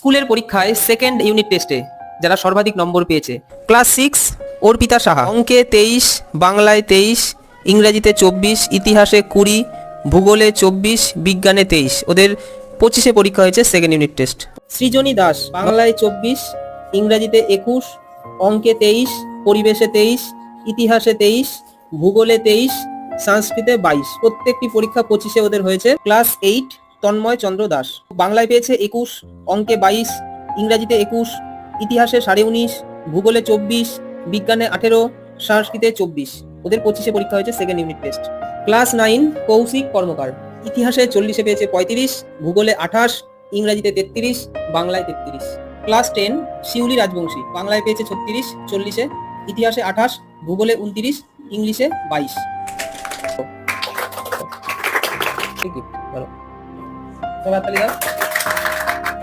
স্কুলের পরীক্ষায় second unit টেস্টে যারা সর্বাধিক নম্বর পেয়েছে, ক্লাস 6 অর্পিতা সাহা, অঙ্কে 23, বাংলায় 23, ইংরেজিতে 24, ইতিহাসে 20, ভূগোলে 24, বিজ্ঞানে 23, ওদের 25-এ পরীক্ষা হয়েছে সেকেন্ড ইউনিট টেস্ট। সৃজনী দাস, বাংলায় 24, ইংরেজিতে 21, অঙ্কে 23, পরিবেশে 23, ইতিহাসে 23, ভূগোলে 23, সংস্কৃতে 22, প্রত্যেকটি পরীক্ষা 25-এ ওদের হয়েছে। ক্লাস 8 তন্ময় চন্দ্র দাস, বাংলায় পেয়েছে 21, অঙ্কে 22, ইংরেজিতে 21, ইতিহাসে 19.5, ভূগোলে 24, বিজ্ঞানে 18, সংস্কৃতে 24, ওদের 25-এ পরীক্ষা হয়েছে second unit test. Class 9 Koushik Karmakar, ইতিহাসে 40-এ পেয়েছে 35, ভূগোলে 28, ইংরেজিতে 33, বাংলায় 33। ক্লাস 10 শিউলি রাজবংশী, বাংলায় পেয়েছে 36, 40-এ, ইতিহাসে 28, ভূগোলে 29, ইংলিশে 22। ঠিক আছে, ভালো। সবাই তালি দাও।